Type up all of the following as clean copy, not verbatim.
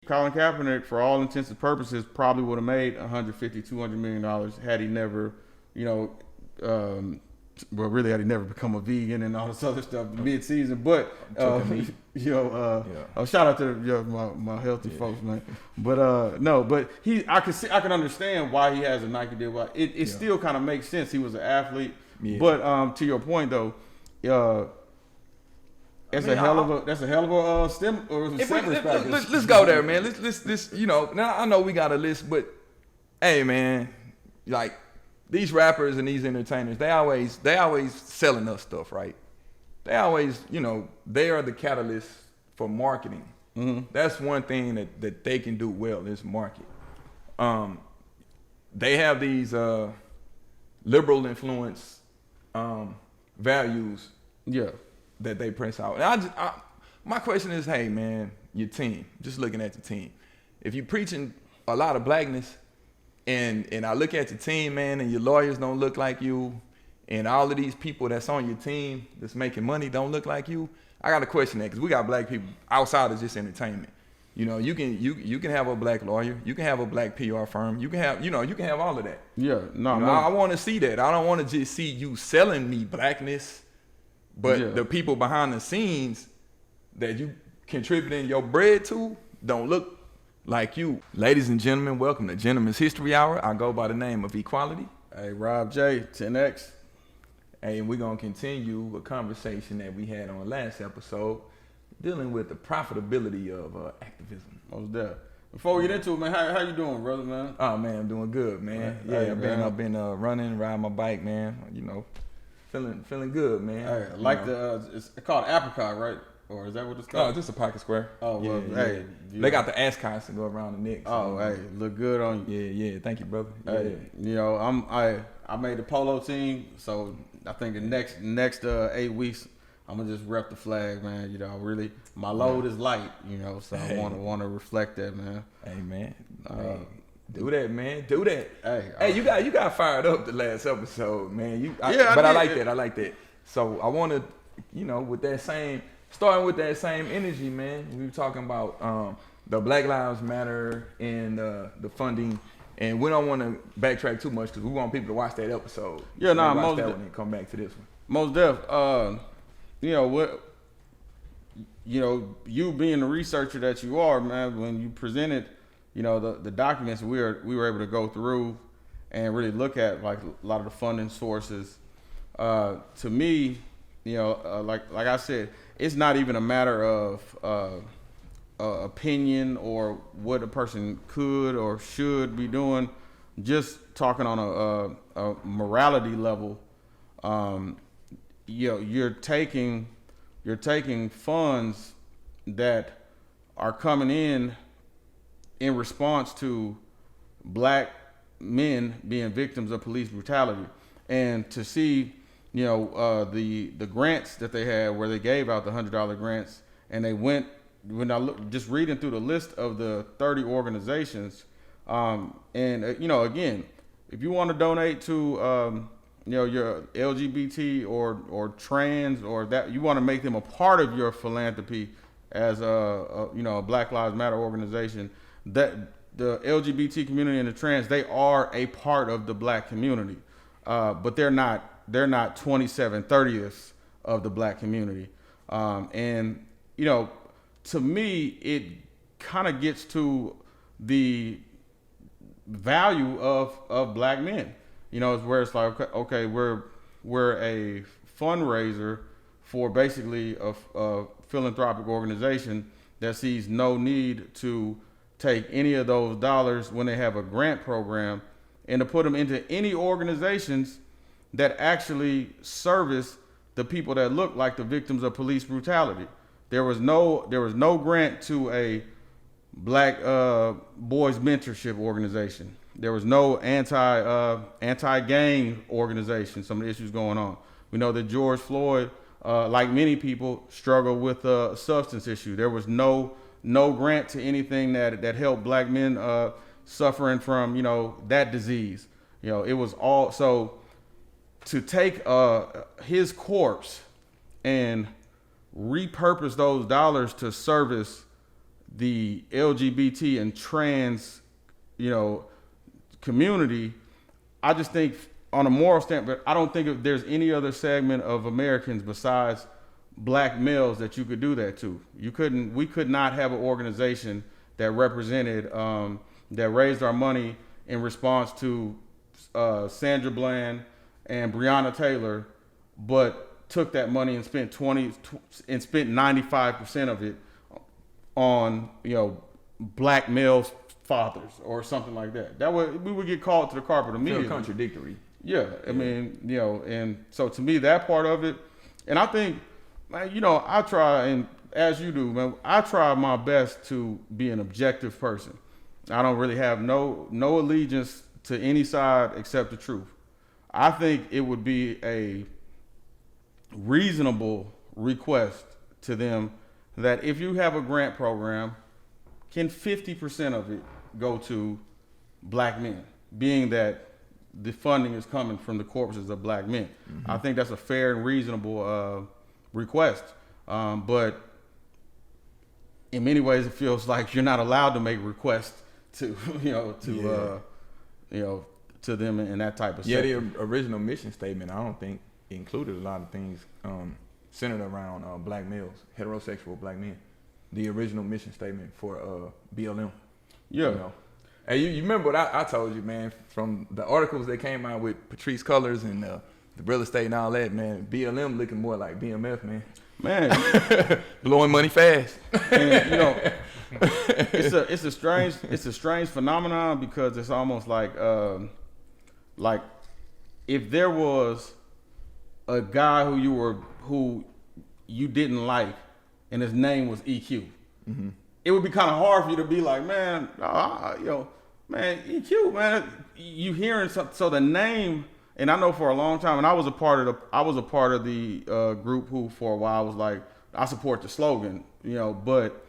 Colin Kaepernick, for all intents and purposes, probably would have made $150-200 million had he never, well, really, had he never become a vegan and all this other stuff mid-season. But shout out to my healthy folks, man. But no, but I can understand why he has a Nike deal. But it still kind of makes sense. He was an athlete. Yeah. But to your point though, that's a hell of a stem or severance package. Let's go there, man. Let's now I know we got a list, but hey, man, like these rappers and these entertainers, they always selling us stuff, right? They always, they are the catalyst for marketing. Mm-hmm. That's one thing that they can do well is market. They have these liberal influence values. Yeah. That they press out. And my question is, hey man, your team, just looking at the team. If you're preaching a lot of blackness and I look at your team, man, and your lawyers don't look like you, and all of these people that's on your team that's making money don't look like you, I got to question that because we got black people outside of just entertainment. You can have a black lawyer, you can have a black PR firm, you can have all of that. Yeah, I want to see that. I don't want to just see you selling me blackness. But the people behind the scenes that you contributing your bread to don't look like you. Ladies and gentlemen, welcome to Gentleman's History Hour. I go by the name of Equality. Hey, Rob J, 10X. Hey, and we're going to continue a conversation that we had on last episode dealing with the profitability of activism. Most definitely. Before we get into it, man, how you doing, brother, man? Oh, man, I'm doing good, man. Hey, I've been running, riding my bike, man, Feeling good, man. Hey, like it's called apricot, right? Or is that what it's called? Oh, just a pocket square. Oh, well, hey. Yeah. They got the ascots to go around the neck. So, hey, look good on you. Yeah. Thank you, brother. Hey, I made the polo team, so I think the next 8 weeks I'm gonna just rep the flag, man. Really, my load is light, so I want to reflect that, man. Hey, man. Do that, man. Do that. Hey, you got fired up the last episode, man. I like that. So I want to, starting with that same energy, man. We were talking about the Black Lives Matter and the funding, and we don't want to backtrack too much because we want people to watch that episode. Yeah, watch that one and come back to this one. Most def. You being the researcher that you are, man, when you presented. The documents we were able to go through and really look at like a lot of the funding sources. To me, like I said, it's not even a matter of opinion or what a person could or should be doing. Just talking on a morality level, you're taking funds that are coming in response to black men being victims of police brutality, and to see, the grants that they had where they gave out the $100 grants, and they when I look just reading through the list of the 30 organizations, again, if you want to donate to your LGBT or trans or that you want to make them a part of your philanthropy as a Black Lives Matter organization. That the LGBT community and the trans, they are a part of the black community, but they're not 27/30ths of the black community. To me, it kind of gets to the value of black men. It's where it's like, okay, we're a fundraiser for basically a philanthropic organization that sees no need to take any of those dollars when they have a grant program and to put them into any organizations that actually service the people that look like the victims of police brutality. There was no grant to a black boys mentorship organization. There was no anti-gang organization. Some of the issues going on. We know that George Floyd, like many people, struggled with a substance issue. There was no grant to anything that helped black men suffering from that disease. It was all so to take his corpse and repurpose those dollars to service the LGBT and trans, community. I just think on a moral standpoint, I don't think if there's any other segment of Americans besides black males that you could do that to. We could not have an organization that represented, that raised our money in response to Sandra Bland and Breonna Taylor, but took that money and spent 95% of it on black males' fathers or something like that. That would we would get called to the carpet immediately. Feel contradictory. Yeah, I mean, and so to me that part of it, and I think, man, I try, and as you do, man, I try my best to be an objective person. I don't really have no allegiance to any side except the truth. I think it would be a reasonable request to them that if you have a grant program, can 50% of it go to black men, being that the funding is coming from the corpses of black men. Mm-hmm. I think that's a fair and reasonable request. But in many ways, it feels like you're not allowed to make requests to to them in that type of the original mission statement, I don't think included a lot of things centered around black males, heterosexual black men. The original mission statement for BLM. Yeah. Hey, you remember what I told you, man, from the articles that came out with Patrice Cullors and the real estate and all that, man. BLM looking more like BMF, man. Man, blowing money fast. And, it's a strange phenomenon, because it's almost like if there was a guy who you didn't like and his name was EQ, mm-hmm. It would be kind of hard for you to be like, man, man, EQ, man. You hearing something? So the name, and I know for a long time, and I was a part of the group who for a while was like, I support the slogan, but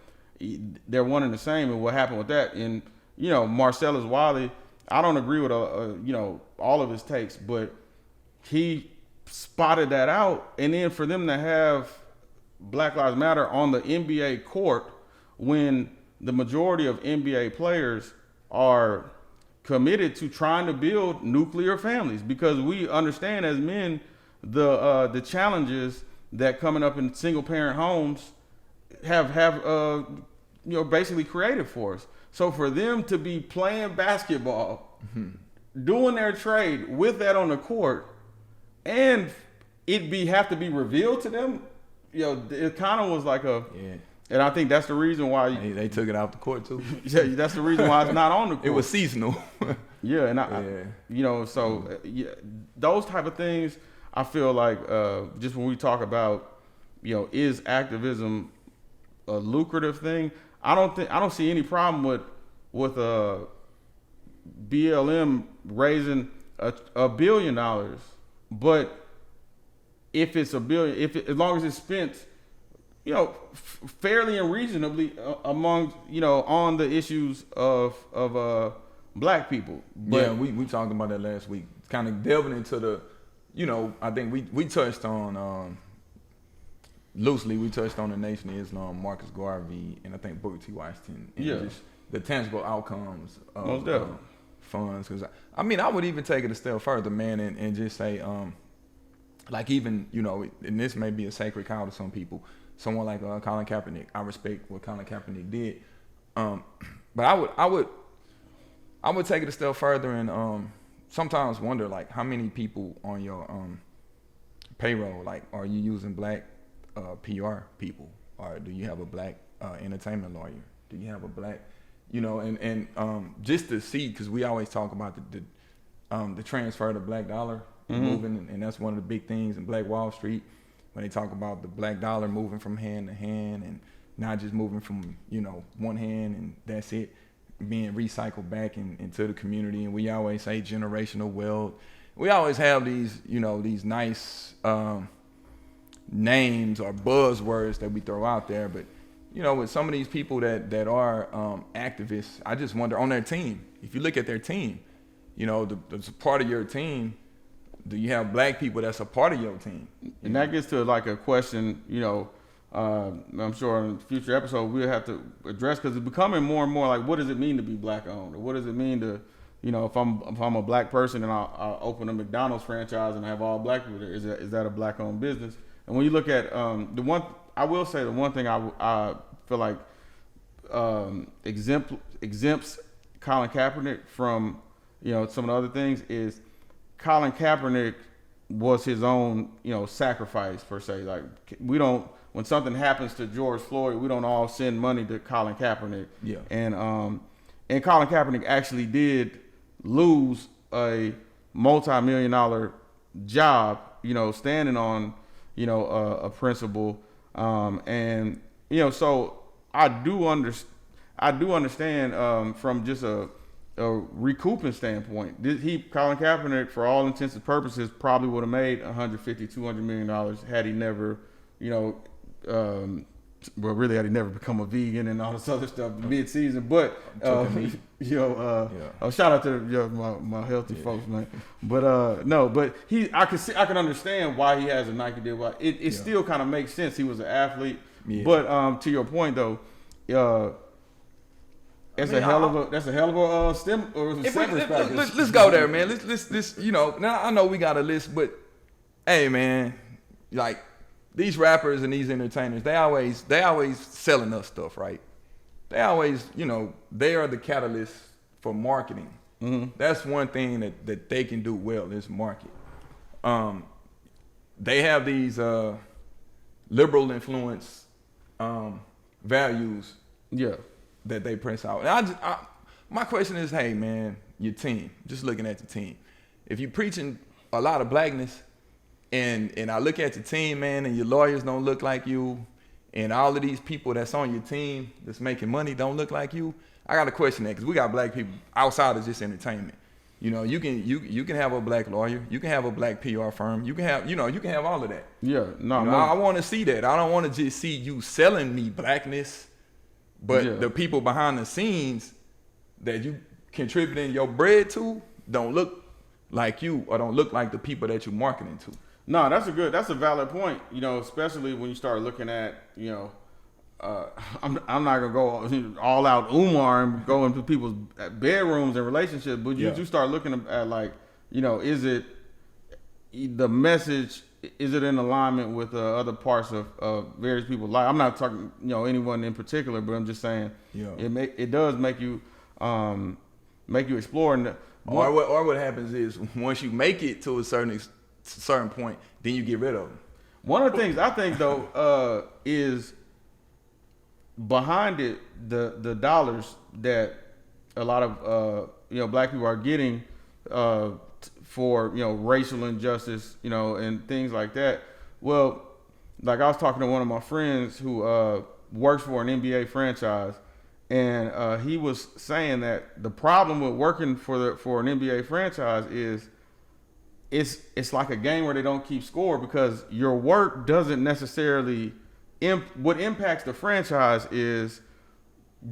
they're one and the same. And what happened with that? And Marcellus Wiley, I don't agree with all of his takes, but he spotted that out. And then for them to have Black Lives Matter on the NBA court, when the majority of NBA players are committed to trying to build nuclear families, because we understand as men the challenges that coming up in single parent homes have basically created for us. So for them to be playing basketball, mm-hmm. doing their trade with that on the court, and have to be revealed to them, it kind of was like and I think that's the reason why they took it off the court too. Yeah, that's the reason why it's not on the court. It was seasonal. Yeah, and those type of things, I feel like just when we talk about, is activism a lucrative thing? I don't see any problem with BLM raising $1 billion, but if it's $1 billion, as long as it's spent, fairly and reasonably among, on the issues of black people. But yeah, we talked about that last week, kind of delving into the, I think we touched on, loosely, we touched on the Nation of Islam, Marcus Garvey, and I think Booker T. Washington, and just the tangible outcomes of funds. Because I would even take it a step further, man, and just say, like even, and this may be a sacred cow to some people, someone like Colin Kaepernick. I respect what Colin Kaepernick did, but I would take it a step further and sometimes wonder, like, how many people on your payroll, like, are you using black PR people, or do you have a black entertainment lawyer? Do you have a black, and just to see, because we always talk about the transfer of the black dollar mm-hmm. moving, and that's one of the big things in Black Wall Street, when they talk about the black dollar moving from hand to hand, and not just moving from one hand and that's it, being recycled back into the community. And we always say generational wealth. We always have these these nice names or buzzwords that we throw out there, but with some of these people that are activists, I just wonder, on their team, if you look at their team, the part of your team, do you have black people that's a part of your team? And that gets to like a question, I'm sure in a future episode we'll have to address, because it's becoming more and more like, what does it mean to be black owned, or what does it mean to, if I'm a black person and I open a McDonald's franchise and I have all black people there, is that a black owned business? And when you look at the one thing I feel like exempts Colin Kaepernick from some of the other things is Colin Kaepernick was his own sacrifice per se. Like, we don't, when something happens to George Floyd, we don't all send money to Colin Kaepernick. Yeah. And Colin Kaepernick actually did lose a multi-million-dollar job, standing on a principle, and so I do understand from just a recouping standpoint. Colin Kaepernick, for all intents and purposes, probably would have made $150-200 million had he never, well, really had he never become a vegan and all this other stuff mid-season. But shout out to my healthy folks, man. But no, but I can understand why he has a Nike deal. It still kind of makes sense. He was an athlete. Yeah. But to your point though, that's a hell of a stem or severance package. Let's go there, man. Let's now I know we got a list, but hey, man, like these rappers and these entertainers, they always selling us stuff, right? They always, they are the catalyst for marketing. Mm-hmm. That's one thing that they can do well is market. They have these liberal influence values. Yeah. That they press out. And my question is, hey man, your team, just looking at the team. If you're preaching a lot of blackness and I look at your team, man, and your lawyers don't look like you, and all of these people that's on your team that's making money don't look like you, I got to question that, because we got black people outside of just entertainment. You can have a black lawyer, you can have a black PR firm, you can have all of that. Yeah, I want to see that. I don't want to just see you selling me blackness. But the people behind the scenes that you contributing your bread to don't look like you, or don't look like the people that you're marketing to. No, that's a valid point. Especially when you start looking at, I'm not gonna go all out Umar and go into people's bedrooms and relationships, but you start looking at like, is it the message? Is it in alignment with other parts of various people's life? I'm not talking, anyone in particular, but I'm just saying, it does make you explore. Or what happens is, once you make it to a certain point, then you get rid of them. One of the things I think though is behind it, the dollars that a lot of black people are getting for racial injustice, and things like that. Well, like I was talking to one of my friends who works for an NBA franchise, and he was saying that the problem with working for an NBA franchise is it's like a game where they don't keep score, because your work doesn't necessarily what impacts the franchise is,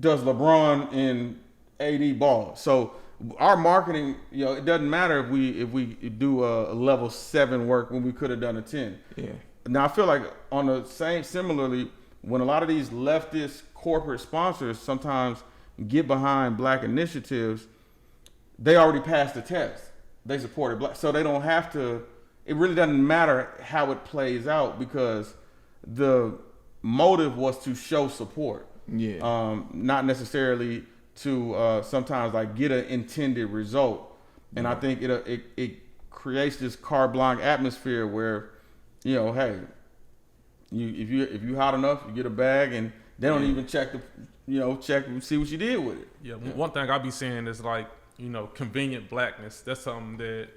does LeBron and AD ball? So our marketing, it doesn't matter if we do a level 7 work when we could have done a 10. Yeah. Now I feel like similarly, when a lot of these leftist corporate sponsors sometimes get behind black initiatives, they already passed the test. They supported black, so they don't have to. It really doesn't matter how it plays out, because the motive was to show support. Yeah. Not necessarily to sometimes like get an intended result. And I think it creates this carte blanche atmosphere where, hey, if you hot enough, you get a bag, and they don't even check and see what you did with it. Yeah. One thing I be saying is like, convenient blackness. That's something that,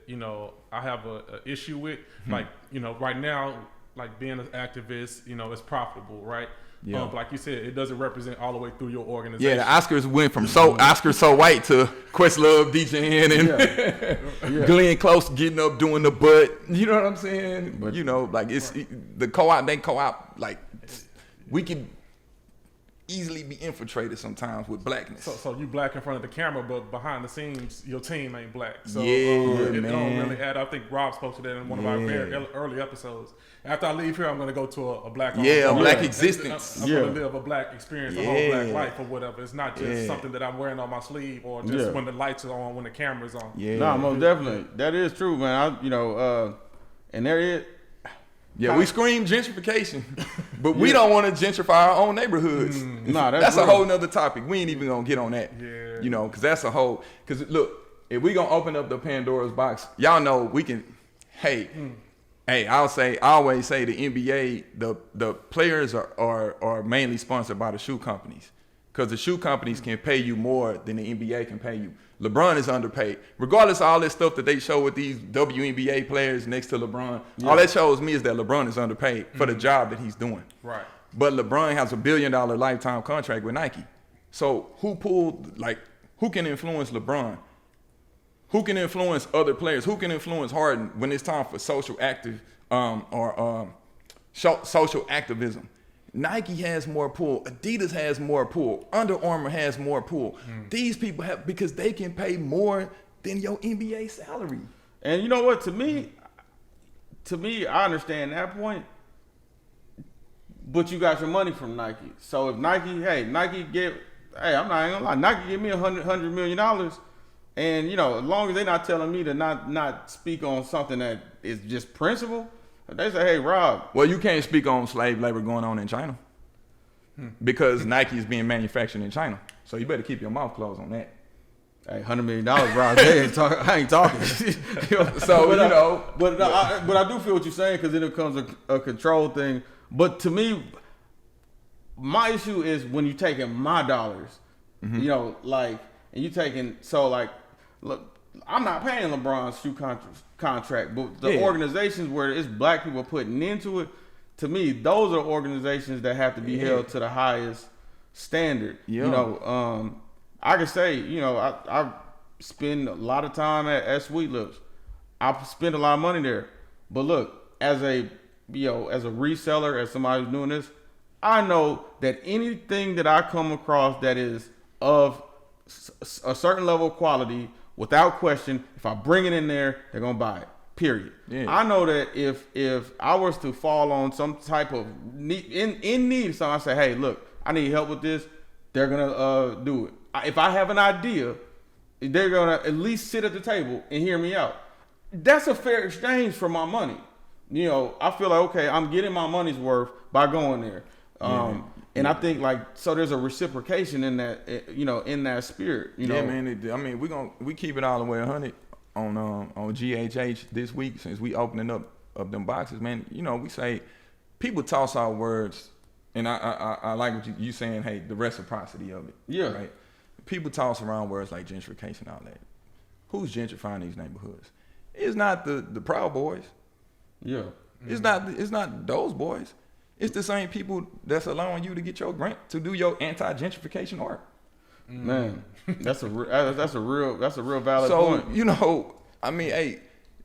I have a issue with. Like, right now, like being an activist, it's profitable, right? Yeah. Like you said, it doesn't represent all the way through your organization. Yeah, the Oscars went from Oscar So White to Questlove DJing and Glenn Close getting up doing the butt. You know what I'm saying? But, like it's the co-op, like we could easily be infiltrated sometimes with blackness. So you black in front of the camera, but behind the scenes, your team ain't black. So Yeah, it don't man. really add. I think Rob spoke to that in one of our very early episodes. After I leave here, I'm gonna go to a black Yeah, a black and existence. I'm gonna live a black experience, a whole black life or whatever. It's not just Yeah. something that I'm wearing on my sleeve or just when the lights are on, when the camera's on. Yeah. No, most definitely. That is true, man. And there is. Yeah, we scream gentrification, but we don't want to gentrify our own neighborhoods. Nah, that's a real. whole nother topic. We ain't even gonna get on that. Yeah. You know, because that's a whole. Because look, if we gonna open up the Pandora's box, y'all know we can. Hey, I always say the NBA, the players are mainly sponsored by the shoe companies, because the shoe companies can pay you more than the NBA can pay you. LeBron is underpaid. Regardless of all this stuff that they show with these WNBA players next to LeBron, all that shows me is that LeBron is underpaid for the job that he's doing. Right. But LeBron has $1 billion lifetime contract with Nike. So who can influence LeBron? Who can influence other players? Who can influence Harden when it's time for social activism? Nike has more pull. Adidas has more pull. Under Armour has more pull. These people have, because they can pay more than your NBA salary. And you know what? To me, I understand that point. But you got your money from Nike. So if I'm not even gonna lie, Nike give me $100 million, and as long as they're not telling me to not speak on something that is just principle, they say, hey, Rob. Well, you can't speak on slave labor going on in China because Nike is being manufactured in China. So you better keep your mouth closed on that. Hey, $100 million, Rob. I ain't talking. But I do feel what you're saying, because then it becomes a control thing. But to me, my issue is when you taking my dollars, and you taking, look, I'm not paying LeBron's shoe contract, but the organizations where it's black people putting into it, to me, those are organizations that have to be held to the highest standard. I can say, I spend a lot of time at Sweet Lips. I spend a lot of money there. But look, as a reseller, as somebody who's doing this, I know that anything that I come across that is of a certain level of quality, without question, if I bring it in there, they're gonna buy it. Period. Yeah. I know that if I was to fall on some type of need, so I say, hey, look, I need help with this, they're gonna do it. If I have an idea, they're gonna at least sit at the table and hear me out. That's a fair exchange for my money. I feel like, okay, I'm getting my money's worth by going there. And I think so there's a reciprocation in that, in that spirit. Yeah, man. We keep it all the way 100 on GHH this week, since we opening up them boxes, man. We say people toss out words, and I like what you saying. Hey, the reciprocity of it. Yeah. Right. People toss around words like gentrification, all that. Who's gentrifying these neighborhoods? It's not the Proud Boys. Yeah. It's not those boys. It's the same people that's allowing you to get your grant to do your anti-gentrification art. Man, that's a real valid point. Hey,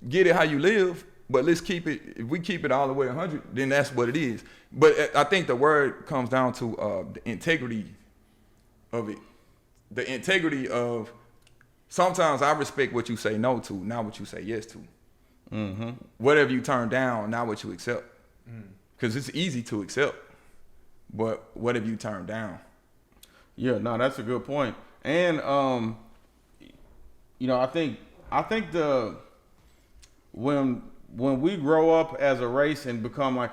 get it how you live, but let's keep it. If we keep it all the way 100, then that's what it is. But I think the word comes down to the integrity of it. The integrity of, sometimes I respect what you say no to, not what you say yes to. Mm-hmm. Whatever you turn down, not what you accept. Because it's easy to accept, but what have you turned down? Yeah, no, that's a good point. And I think when we grow up as a race and become like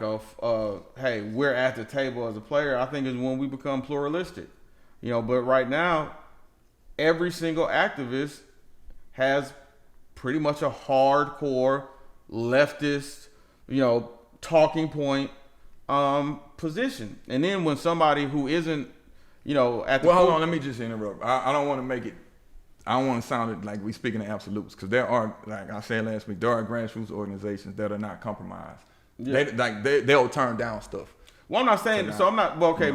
hey, we're at the table as a player, I think is when we become pluralistic. But right now, every single activist has pretty much a hardcore leftist, talking point position. And then when somebody who isn't, at the hold on, let me just interrupt. I don't want to make it, I don't want to sound like we speaking in absolutes, because there are, like I said last week, there are grassroots organizations that are not compromised. Yeah. They'll turn down stuff. Well, I'm not saying,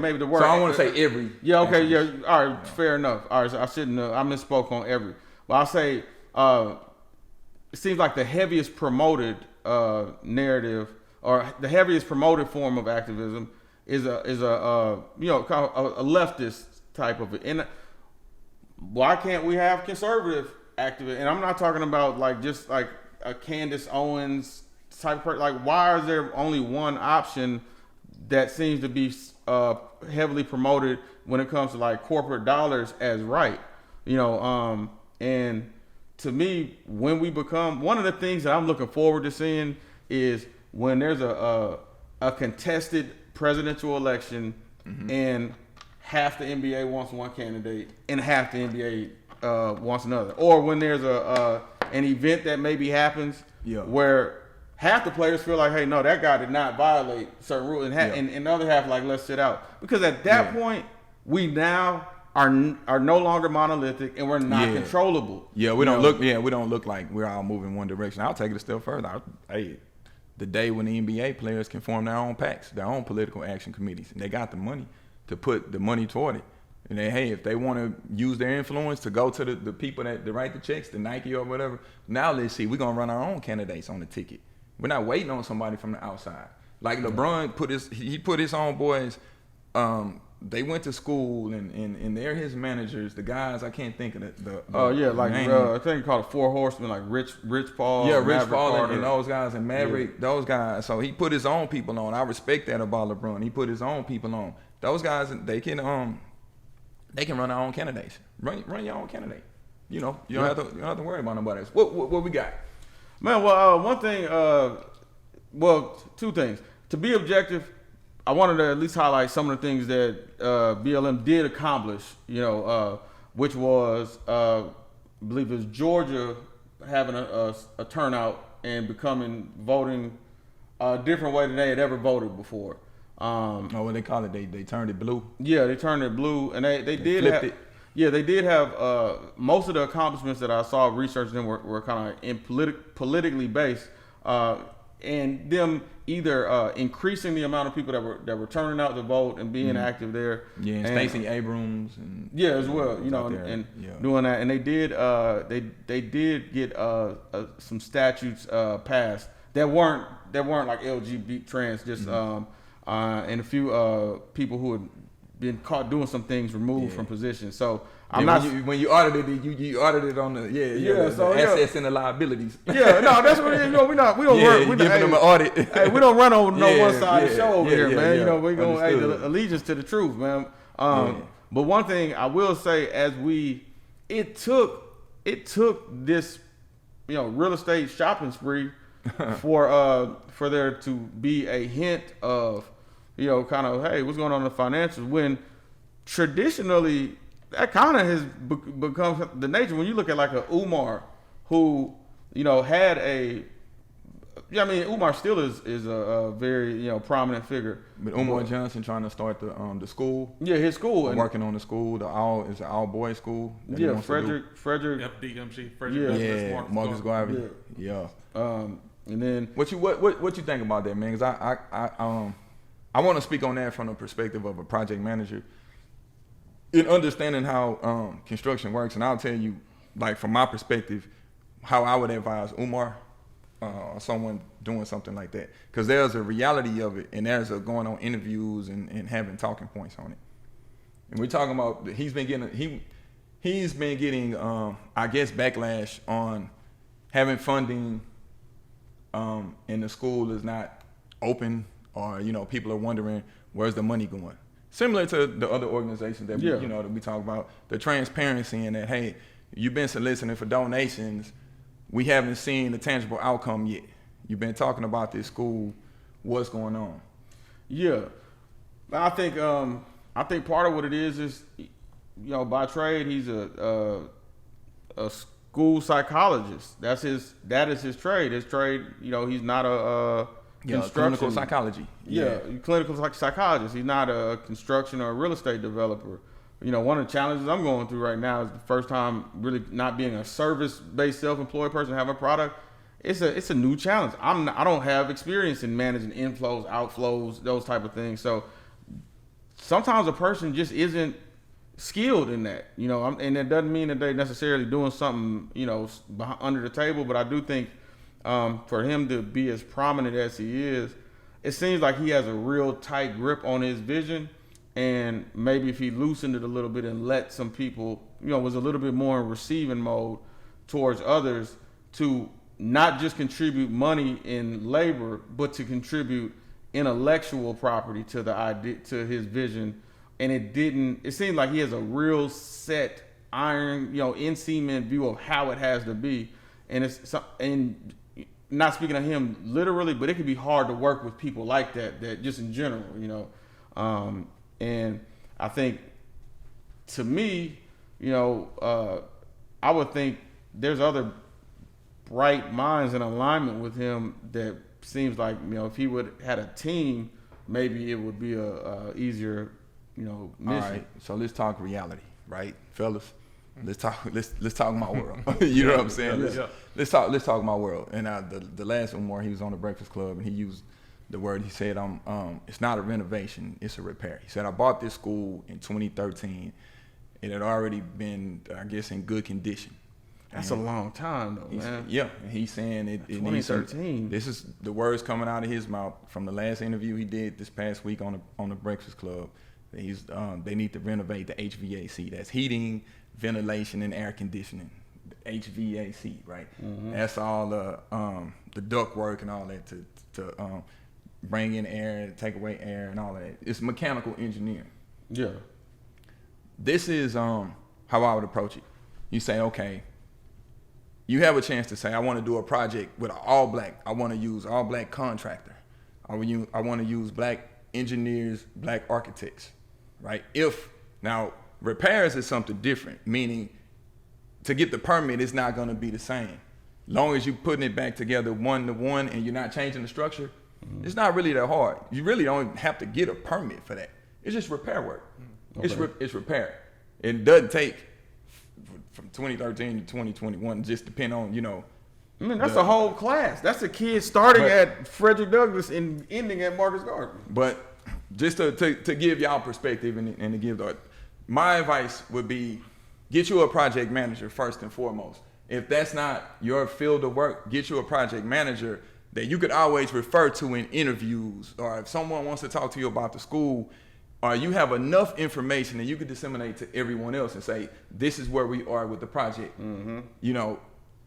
maybe the word. So I don't want to say every. Yeah, okay, yeah, all right, fair enough. All right, so I misspoke on every. Well, I'll say, it seems like the heaviest promoted narrative, or the heaviest promoted form of activism, is a kind of a leftist type of it. And why can't we have conservative activists? And I'm not talking about like just like a Candace Owens type of person. Like, why is there only one option that seems to be heavily promoted when it comes to like corporate dollars as right? And to me, when we become, one of the things that I'm looking forward to seeing is when there's a contested presidential election and half the NBA wants one candidate and half the NBA wants another, or when there's an event that maybe happens where half the players feel like, hey, no, that guy did not violate certain rules, and the other half like, let's sit out, because at that point we now are no longer monolithic and we're not controllable. Yeah, we don't look like we're all moving one direction. I'll take it a step further. The day when the NBA players can form their own PACs, their own political action committees, and they got the money to put the money toward it. And then, hey, if they want to use their influence to go to the people that write the checks, the Nike or whatever, now let's see, we're going to run our own candidates on the ticket. We're not waiting on somebody from the outside. Like LeBron put his own boys, they went to school and they're his managers, the guys, I can't think of the name. I think he called it Four Horsemen, like Rich Paul. Yeah, Rich Paul and those guys, and Maverick, those guys. So he put his own people on. I respect that about LeBron. He put his own people on. Those guys, they can run their own candidates. Run your own candidate. You don't have to worry about nobody else. What we got? Man, one thing, two things. To be objective, I wanted to at least highlight some of the things that BLM did accomplish, which was, I believe it was Georgia having a turnout and voting a different way than they had ever voted before. What they call it? They turned it blue. Yeah, they turned it blue, and they did flipped have, it. Yeah, they did have most of the accomplishments that I saw researching them were kind of politically based, and them either increasing the amount of people that were turning out to vote and being active there. Yeah, and Stacey Abrams and as well, and doing that, and they did get some statutes passed that weren't like LGBT trans, just and a few people who had been caught doing some things removed from positions. So I'm not when you audited it, you audited it on the assets and the liabilities. Yeah, no, that's what it is. We don't run. We giving them an audit. Hey, we don't run on no one side of the show over here, man. Yeah. We gonna the allegiance to the truth, man. But one thing I will say, it took this, real estate shopping spree for there to be a hint of, kind of, hey, what's going on in the financials, when traditionally that kind of has become the nature. When you look at like a Umar, who had Umar still is a very prominent figure. But Omar Johnson trying to start the school. Yeah, his school. Working on the school. It's an all boys school. Frederick. FDMG. Frederick. Marcus Garvey. Yeah. And then what you think about that, man? Because I want to speak on that from the perspective of a project manager, in understanding how construction works. And I'll tell you, like, from my perspective, how I would advise Umar or someone doing something like that, because there's a reality of it, and there's going on interviews and having talking points on it. And we're talking about he's been getting I guess backlash on having funding, and the school is not open, or people are wondering where's the money going. Similar to the other organizations that that we talk about, the transparency and that, hey, you've been soliciting for donations, we haven't seen the tangible outcome yet. You've been talking about this school, what's going on? Yeah, I think part of what it is by trade he's a school psychologist. That is his trade. His trade, he's not a clinical psychology. Clinical psychologist. He's not a construction or a real estate developer. One of the challenges I'm going through right now is the first time really not being a service-based self-employed person, having a product. It's a new challenge. I don't have experience in managing inflows, outflows, those type of things. So sometimes a person just isn't skilled in that, and it doesn't mean that they're necessarily doing something, under the table. But I do think for him to be as prominent as he is it seems like he has a real tight grip on his vision. And maybe if he loosened it a little bit and let some people, was a little bit more in receiving mode towards others to not just contribute money in labor, but to contribute intellectual property to the idea, to his vision. And it seems like he has a real set iron, in cement view of how it has to be. And not speaking of him literally, but it can be hard to work with people like that just in general, and I think, to me, I would think there's other bright minds in alignment with him that seems like, if he would had a team, maybe it would be a easier, mission. All right, so let's talk reality, right, fellas? Let's talk my world. You know what I'm saying? Let's talk my world. And the last one where he was on the Breakfast Club and he used the word, he said, it's not a renovation, it's a repair. He said, I bought this school in 2013. It had already been, I guess, in good condition. That's a long time, though, man. Yeah, and he's saying it 2013. This is the words coming out of his mouth from the last interview he did this past week on the Breakfast Club. They need to renovate the HVAC. That's heating, ventilation, and air conditioning. The HVAC, right? Mm-hmm. That's all the duct work and all that to bring in air, take away air, and all that. It's mechanical engineering. Yeah. This is how I would approach it. You say, okay, you have a chance to say, I want to do a project with an all black. I want to use all black contractor. I want to use black engineers, black architects, right? Now repairs is something different, meaning to get the permit, it's not going to be the same. Long as you're putting it back together one to one and you're not changing the structure, it's not really that hard. You really don't have to get a permit for that. It's just repair work. Okay. It's repair. It doesn't take from 2013 to 2021, just depend on, that's a whole class. That's a kid starting at Frederick Douglass and ending at Marcus Garvey. But just to give y'all perspective and to give my advice would be, get you a project manager first and foremost. If that's not your field of work, get you a project manager that you could always refer to in interviews, or if someone wants to talk to you about the school, or you have enough information that you could disseminate to everyone else and say, this is where we are with the project. Mm-hmm.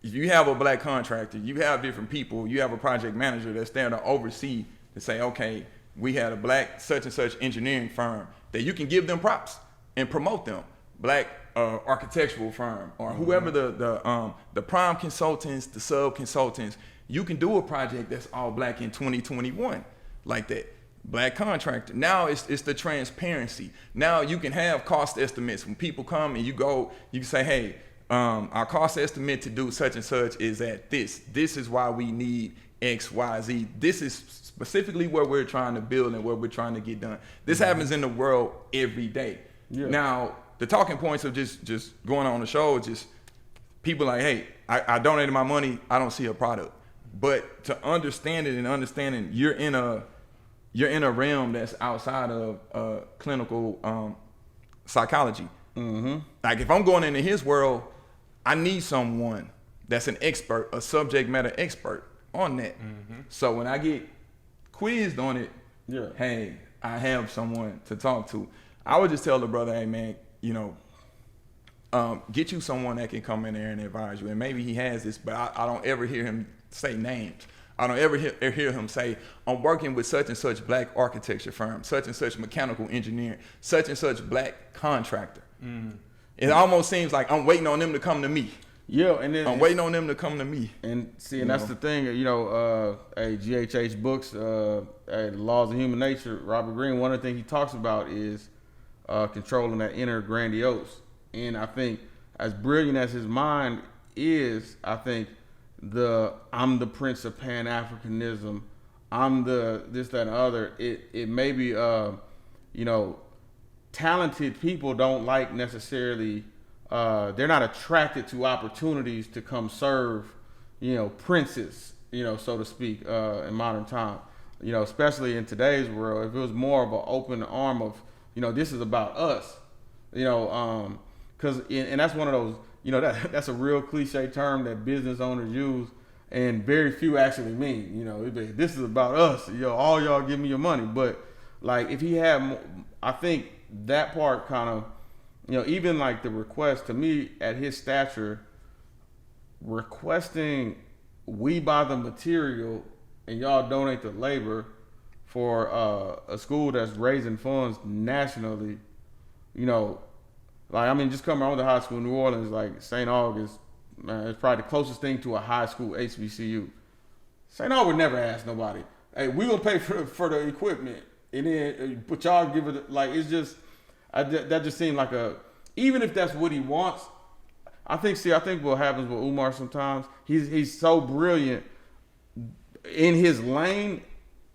If you have a black contractor, you have different people, you have a project manager that's there to oversee, to say, okay, we had a black such and such engineering firm, that you can give them props and promote them. Black architectural firm, or whoever the prime consultants, the sub consultants, you can do a project that's all black in 2021 like that. Black contractor. Now it's the transparency. Now you can have cost estimates. When people come and you can say, hey, our cost estimate to do such and such is at this. This is why we need X, Y, Z. This is specifically what we're trying to build and what we're trying to get done. This happens in the world every day. Yeah. Now, the talking points of just going on the show, just people like, hey, I donated my money, I don't see a product. But to understand it and understanding you're in a realm that's outside of clinical psychology. Mm-hmm. Like if I'm going into his world, I need someone that's an expert, a subject matter expert on that. Mm-hmm. So when I get quizzed on it, hey, I have someone to talk to. I would just tell the brother, hey man, get you someone that can come in there and advise you. And maybe he has this, but I don't ever hear him say names. I don't ever hear him say, I'm working with such and such black architecture firm, such and such mechanical engineer, such and such black contractor. Mm. It almost seems like I'm waiting on them to come to me. Yeah, and then I'm waiting on them to come to me. And see, and that's the thing, GHH books, The Laws of Human Nature, Robert Greene, one of the things he talks about is controlling that inner grandiose. And I think as brilliant as his mind is, I think I'm the prince of Pan-Africanism, I'm the this, that, and other. It may be, talented people don't like necessarily, they're not attracted to opportunities to come serve, princes, so to speak, in modern time, especially in today's world. If it was more of an open arm of, this is about us, and that's one of those, that's a real cliche term that business owners use. and very few actually mean. You know, this is about us. All y'all give me your money. But like, if he had, more, I think that part kind of, even like the request to me at his stature, requesting we buy the material and y'all donate the labor for a school that's raising funds nationally, just coming around the high school in New Orleans, like St. August, man, it's probably the closest thing to a high school HBCU. St. August would never ask nobody, hey, we gonna pay for the equipment, and then but y'all give it, like, it's just, that just seemed like even if that's what he wants, I think what happens with Umar sometimes, he's so brilliant in his lane,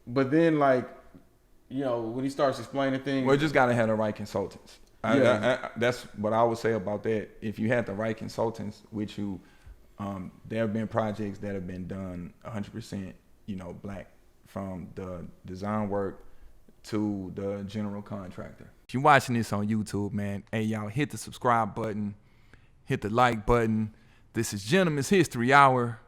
but then when he starts explaining things, well, you just gotta have the right consultants. That's what I would say about that. If you had the right consultants with you, there have been projects that have been done 100%, black, from the design work to the general contractor. If you're watching this on YouTube, man, hey, y'all, hit the subscribe button, hit the like button. This is Gentleman's History Hour.